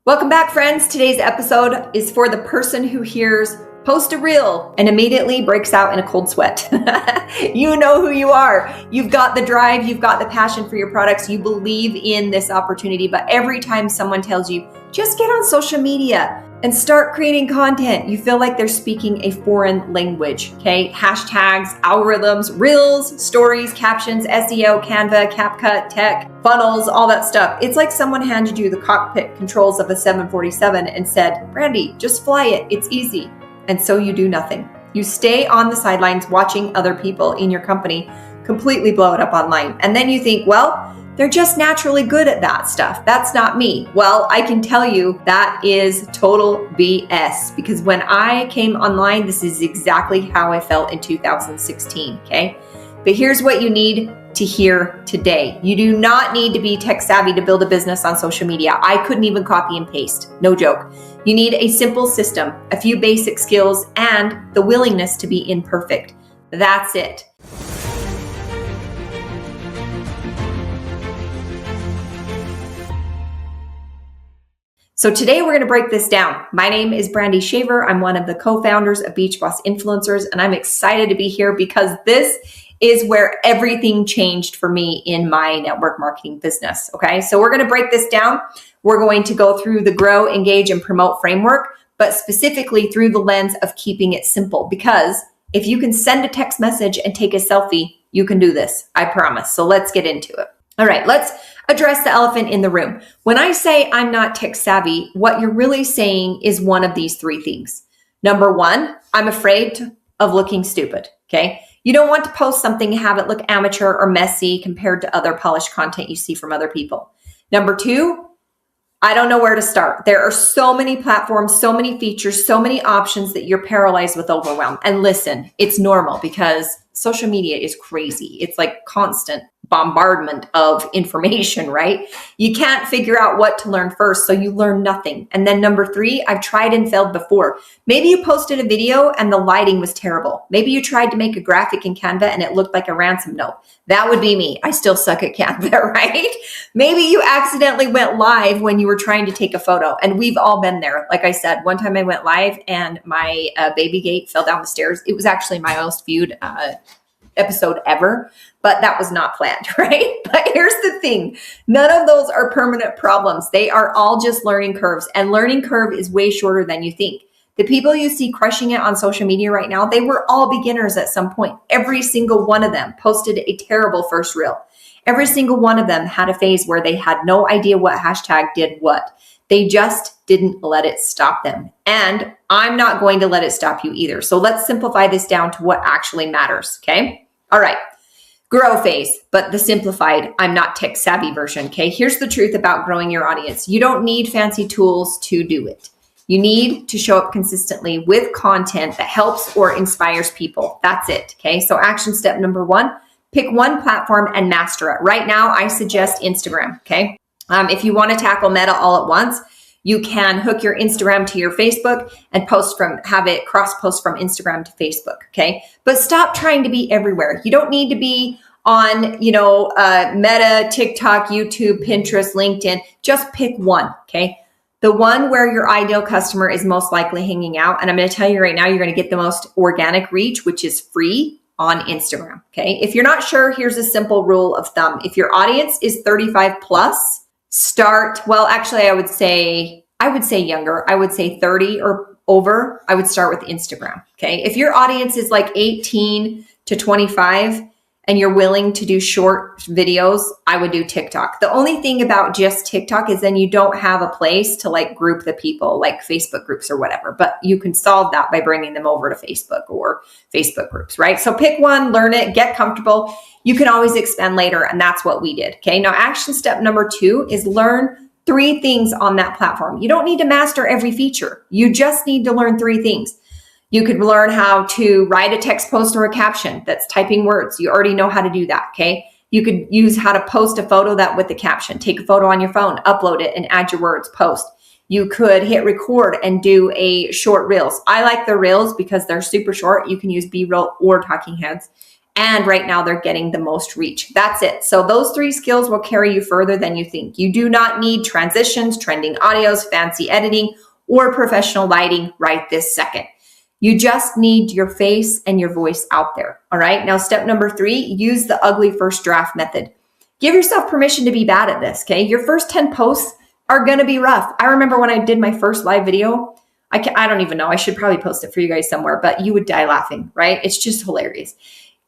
Welcome back, friends. Today's episode is for the person who hears post a reel and immediately breaks out in a cold sweat. You know who you are. You've got the drive, you've got the passion for your products, you believe in this opportunity, but every time someone tells you, just get on social media and start creating content, you feel like they're speaking a foreign language, okay? Hashtags, algorithms, reels, stories, captions, SEO, Canva, CapCut, tech, funnels, all that stuff. It's like someone handed you the cockpit controls of a 747 and said, Brandy, just fly it, it's easy. And so you do nothing. You stay on the sidelines watching other people in your company completely blow it up online. And then you think, well, they're just naturally good at that stuff. That's not me. Well, I can tell you that is total BS, because when I came online, this is exactly how I felt in 2016, okay? But here's what you need to hear today. You do not need to be tech savvy to build a business on social media. I couldn't even copy and paste, no joke. You need a simple system, a few basic skills, and the willingness to be imperfect. That's it. So today we're going to break this down. My name is Brandy Shaver. I'm one of the co-founders of Beach Boss Influencers, and I'm excited to be here because this is where everything changed for me in my network marketing business. Okay, so we're going to break this down. We're going to go through the grow, engage, and promote framework, but specifically through the lens of keeping it simple. Because if you can send a text message and take a selfie, you can do this. I promise. So let's get into it. All right, let's address the elephant in the room. When I say I'm not tech savvy, what you're really saying is one of these three things. Number one, I'm afraid of looking stupid, okay? You don't want to post something and have it look amateur or messy compared to other polished content you see from other people. Number two, I don't know where to start. There are so many platforms, so many features, so many options that you're paralyzed with overwhelm. And listen, it's normal because social media is crazy. It's like constant bombardment of information, right? You can't figure out what to learn first, so you learn nothing. And then number three, I've tried and failed before. Maybe you posted a video and the lighting was terrible. Maybe you tried to make a graphic in Canva and it looked like a ransom note. That would be me. I still suck at Canva, right? Maybe you accidentally went live when you were trying to take a photo, and we've all been there. Like I said, one time I went live and my baby gate fell down the stairs. It was actually my most viewed episode ever, but that was not planned, right? But here's the thing. None of those are permanent problems. They are all just learning curves, and learning curve is way shorter than you think. The people you see crushing it on social media right now, they were all beginners at some point. Every single one of them posted a terrible first reel. Every single one of them had a phase where they had no idea what hashtag did what. They just didn't let it stop them. And I'm not going to let it stop you either. So let's simplify this down to what actually matters, okay? All right, grow phase, but the simplified, I'm not tech savvy version, okay? Here's the truth about growing your audience. You don't need fancy tools to do it. You need to show up consistently with content that helps or inspires people. That's it, okay? So action step number one, pick one platform and master it. Right now, I suggest Instagram, okay? If you want to tackle Meta all at once, you can hook your Instagram to your Facebook and have it cross post from Instagram to Facebook, okay? But stop trying to be everywhere. You don't need to be on, Meta, TikTok, YouTube, Pinterest, LinkedIn. Just pick one, okay? The one where your ideal customer is most likely hanging out. And I'm going to tell you right now, you're going to get the most organic reach, which is free on Instagram, okay? If you're not sure, here's a simple rule of thumb. If your audience is 35 plus, I would say younger. I would say 30 or over. I would start with Instagram. Okay. If your audience is like 18 to 25 and you're willing to do short videos, I would do TikTok. The only thing about just TikTok is then you don't have a place to like group the people like Facebook groups or whatever, but you can solve that by bringing them over to Facebook or Facebook groups, right? So pick one, learn it, get comfortable. You can always expand later. And that's what we did. Okay. Now action step number two is learn 3 things on that platform. You don't need to master every feature. You just need to learn 3 things. You could learn how to write a text post or a caption that's typing words. You already know how to do that, okay? You could use how to post a photo with the caption. Take a photo on your phone, upload it, and add your words, post. You could hit record and do a short reels. I like the reels because they're super short. You can use B-roll or talking heads. And right now they're getting the most reach. That's it. So those 3 skills will carry you further than you think. You do not need transitions, trending audios, fancy editing, or professional lighting right this second. You just need your face and your voice out there. All right. Now, step number 3, use the ugly first draft method. Give yourself permission to be bad at this. Okay. Your first 10 posts are going to be rough. I remember when I did my first live video, I don't even know. I should probably post it for you guys somewhere, but you would die laughing, right? It's just hilarious.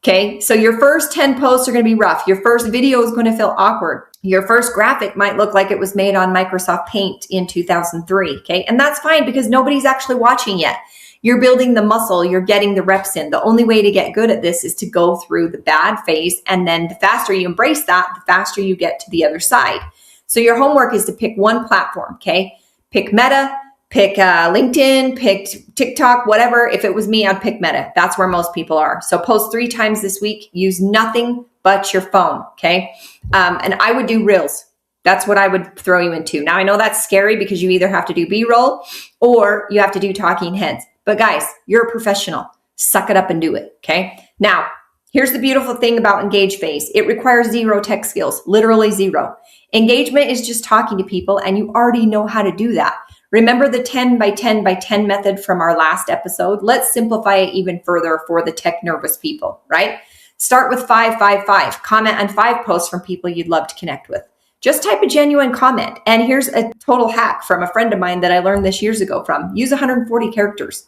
Okay. So your first 10 posts are going to be rough. Your first video is going to feel awkward. Your first graphic might look like it was made on Microsoft Paint in 2003. Okay. And that's fine because nobody's actually watching yet. You're building the muscle. You're getting the reps in. The only way to get good at this is to go through the bad phase. And then the faster you embrace that, the faster you get to the other side. So your homework is to pick one platform. Okay. Pick Meta, pick LinkedIn, pick TikTok, whatever. If it was me, I'd pick Meta. That's where most people are. So post 3 times this week. Use nothing but your phone. Okay. And I would do Reels. That's what I would throw you into. Now, I know that's scary because you either have to do B-roll or you have to do talking heads. But guys, you're a professional. Suck it up and do it. Okay. Now, here's the beautiful thing about engage phase. It requires 0 tech skills, literally 0. Engagement is just talking to people and you already know how to do that. Remember the 10 by 10 by 10 method from our last episode? Let's simplify it even further for the tech nervous people, right? Start with 5, 5, 5. Comment on 5 posts from people you'd love to connect with. Just type a genuine comment. And here's a total hack from a friend of mine that I learned this years ago from. Use 140 characters.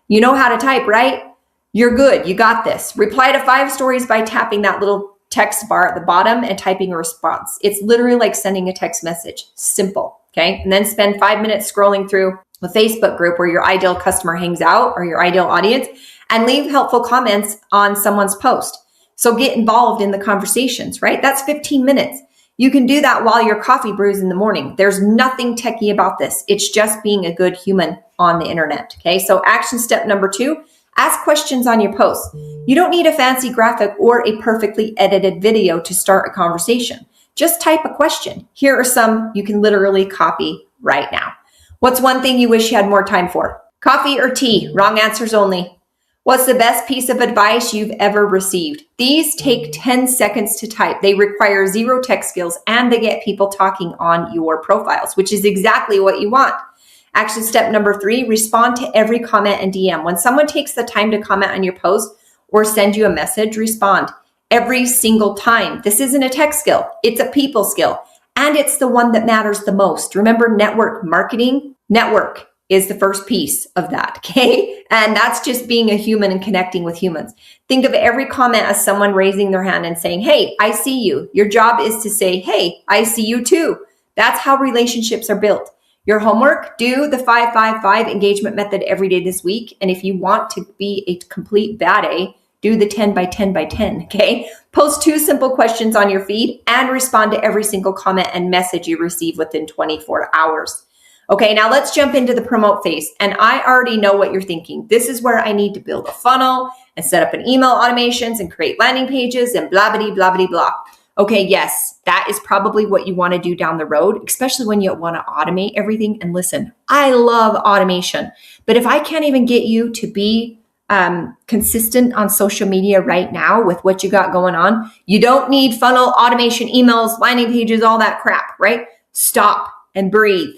You know how to type, right? You're good. You got this. Reply to 5 stories by tapping that little text bar at the bottom and typing a response. It's literally like sending a text message. Simple. Okay. And then spend 5 minutes scrolling through a Facebook group where your ideal customer hangs out or your ideal audience and leave helpful comments on someone's post. So get involved in the conversations, right? That's 15 minutes. You can do that while your coffee brews in the morning. There's nothing techy about this. It's just being a good human on the internet. Okay. So action step number 2, ask questions on your posts. You don't need a fancy graphic or a perfectly edited video to start a conversation. Just type a question. Here are some you can literally copy right now. What's one thing you wish you had more time for? Coffee or tea? Wrong answers only. What's the best piece of advice you've ever received? These take 10 seconds to type. They require 0 tech skills and they get people talking on your profiles, which is exactly what you want. Action step number 3, respond to every comment and DM. When someone takes the time to comment on your post or send you a message, respond every single time. This isn't a tech skill. It's a people skill. And it's the one that matters the most. Remember, network marketing? Network is the first piece of that, okay? And that's just being a human and connecting with humans. Think of every comment as someone raising their hand and saying, hey, I see you. Your job is to say, hey, I see you too. That's how relationships are built. Your homework, do the 5-5-5 engagement method every day this week. And if you want to be a complete bad A, do the 10 by 10 by 10, okay? Post 2 simple questions on your feed and respond to every single comment and message you receive within 24 hours. Okay, now let's jump into the promote phase. And I already know what you're thinking. This is where I need to build a funnel and set up an email automations and create landing pages and blah, blah, blah, blah, blah. Okay, yes, that is probably what you want to do down the road, especially when you want to automate everything. And listen, I love automation, but if I can't even get you to be consistent on social media right now with what you got going on, you don't need funnel automation, emails, landing pages, all that crap, right? Stop and breathe.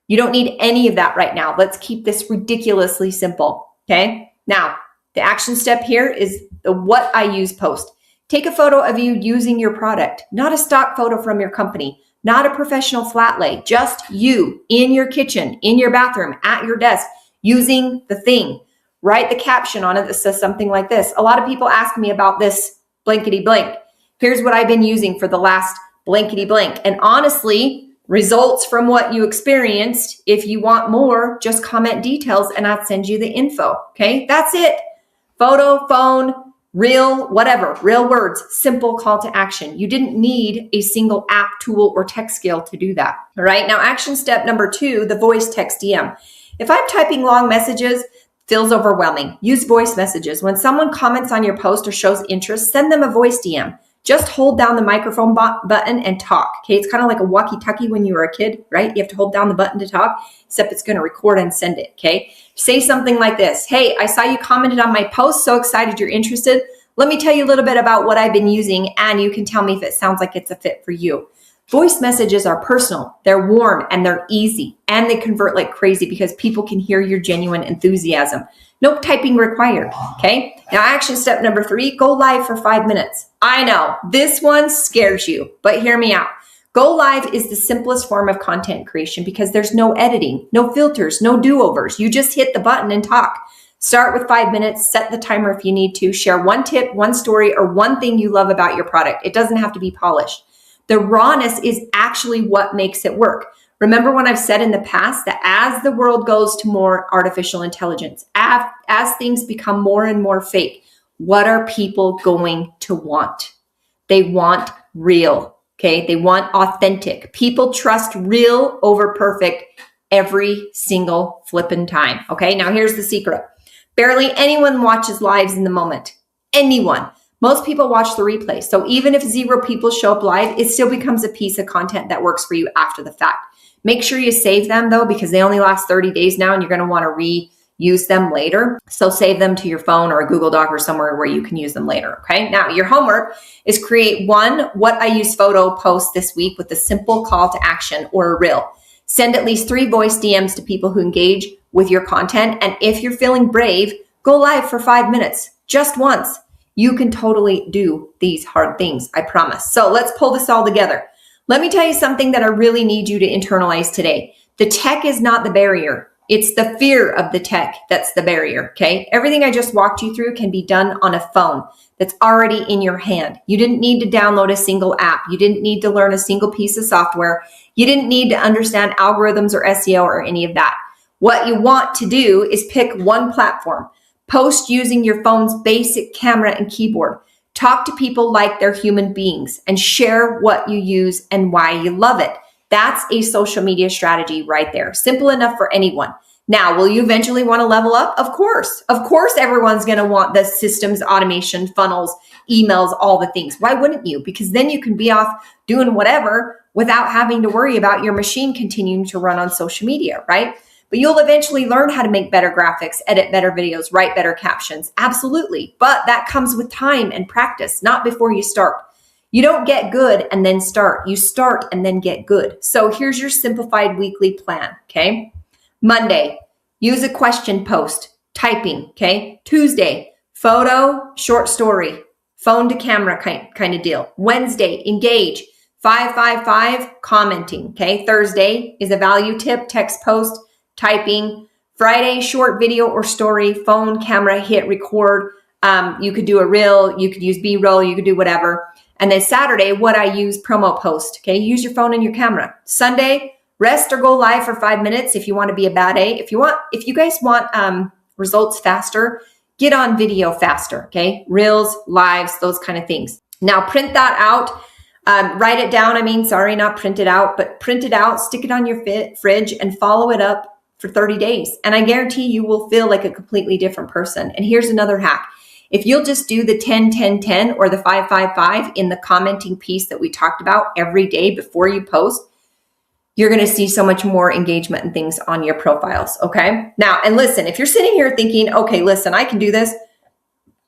You don't need any of that right now. Let's keep this ridiculously simple. Okay. Now, the action step here is the what I use post. Take a photo of you using your product, not a stock photo from your company, not a professional flat lay, just you in your kitchen, in your bathroom, at your desk, using the thing. Write the caption on it that says something like this. A lot of people ask me about this blankety blank. Here's what I've been using for the last blankety blank. And honestly, results from what you experienced. If you want more, just comment details and I'll send you the info. Okay, that's it. Photo, phone, real, whatever, real words, simple call to action. You didn't need a single app, tool, or tech skill to do that. All right, now action step number 2, the voice text DM. If I'm typing long messages, feels overwhelming. Use voice messages. When someone comments on your post or shows interest, send them a voice DM. Just hold down the microphone button and talk. Okay, it's kind of like a walkie-talkie when you were a kid, right? You have to hold down the button to talk, except it's going to record and send it. Okay, say something like this. Hey, I saw you commented on my post. So excited you're interested. Let me tell you a little bit about what I've been using, and you can tell me if it sounds like it's a fit for you. Voice messages are personal, they're warm, and they're easy, and they convert like crazy because people can hear your genuine enthusiasm. No typing required, okay? Now, action step number 3, go live for 5 minutes. I know, this one scares you, but hear me out. Go live is the simplest form of content creation because there's no editing, no filters, no do-overs. You just hit the button and talk. Start with 5 minutes, set the timer if you need to, share one tip, one story, or one thing you love about your product. It doesn't have to be polished. The rawness is actually what makes it work. Remember when I've said in the past that as the world goes to more artificial intelligence, as things become more and more fake, what are people going to want? They want real, okay? They want authentic. People trust real over perfect every single flippin' time, okay? Now here's the secret. Barely anyone watches lives in the moment. Anyone. Most people watch the replay. So even if 0 people show up live, it still becomes a piece of content that works for you after the fact. Make sure you save them though, because they only last 30 days now and you're going to want to reuse them later. So save them to your phone or a Google Doc or somewhere where you can use them later. Okay. Now your homework is create one what I use photo post this week with a simple call to action or a reel. Send at least 3 voice DMs to people who engage with your content. And if you're feeling brave, go live for 5 minutes, just once. You can totally do these hard things, I promise. So let's pull this all together. Let me tell you something that I really need you to internalize today. The tech is not the barrier. It's the fear of the tech that's the barrier, okay? Everything I just walked you through can be done on a phone that's already in your hand. You didn't need to download a single app. You didn't need to learn a single piece of software. You didn't need to understand algorithms or SEO or any of that. What you want to do is pick one platform. Post using your phone's basic camera and keyboard. Talk to people like they're human beings and share what you use and why you love it. That's a social media strategy right there. Simple enough for anyone. Now, will you eventually want to level up? Of course. Of course, everyone's going to want the systems, automation, funnels, emails, all the things. Why wouldn't you? Because then you can be off doing whatever without having to worry about your machine continuing to run on social media, right? But you'll eventually learn how to make better graphics, edit better videos, write better captions. Absolutely. But that comes with time and practice, not before you start. You don't get good and then start. You start and then get good. So here's your simplified weekly plan, okay? Monday, use a question post, typing, okay? Tuesday, photo, short story, phone to camera kind of deal. Wednesday, engage, 555, commenting, okay? Thursday is a value tip, text post, typing. Friday, short video or story, phone, camera, hit record. You could do a reel, you could use B-roll, you could do whatever. And then Saturday, what I use, promo post, okay? Use your phone and your camera. Sunday, rest or go live for 5 minutes if you want to be a bad A. If you guys want results faster, get on video faster, okay? Reels, lives, those kind of things. Now print that out. Write it down. Not print it out, but print it out, stick it on your fridge and follow it up for 30 days. And I guarantee you will feel like a completely different person. And here's another hack. If you'll just do the 10-10-10 or the 5-5-5 in the commenting piece that we talked about every day before you post, you're going to see so much more engagement and things on your profiles. Okay. Now, and listen, if you're sitting here thinking, okay, listen, I can do this,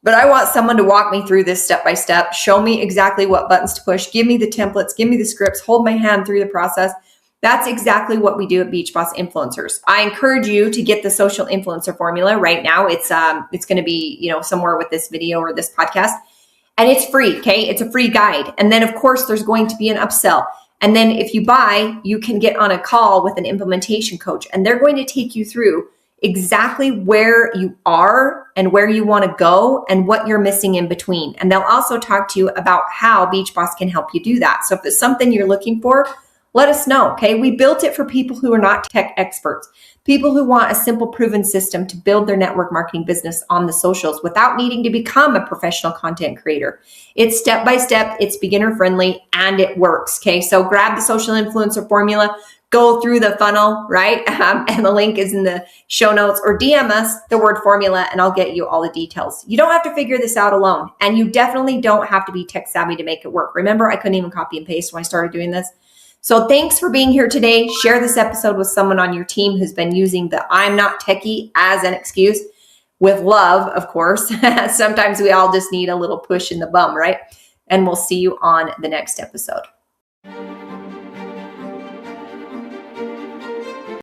but I want someone to walk me through this step by step, show me exactly what buttons to push, give me the templates, give me the scripts, hold my hand through the process. That's exactly what we do at Beach Boss Influencers. I encourage you to get the social influencer formula right now. It's going to be, somewhere with this video or this podcast, and it's free. Okay. It's a free guide. And then of course there's going to be an upsell. And then if you buy, you can get on a call with an implementation coach, and they're going to take you through exactly where you are and where you want to go and what you're missing in between. And they'll also talk to you about how Beach Boss can help you do that. So if it's something you're looking for, let us know, okay? We built it for people who are not tech experts, people who want a simple, proven system to build their network marketing business on the socials without needing to become a professional content creator. It's step by step, it's beginner friendly, and it works, okay? So grab the social influencer formula, go through the funnel, right? And the link is in the show notes, or DM us the word formula and I'll get you all the details. You don't have to figure this out alone, and you definitely don't have to be tech savvy to make it work. Remember, I couldn't even copy and paste when I started doing this. So thanks for being here today. Share this episode with someone on your team who's been using the I'm not techie as an excuse. with love, of course. Sometimes we all just need a little push in the bum, right? And we'll see you on the next episode.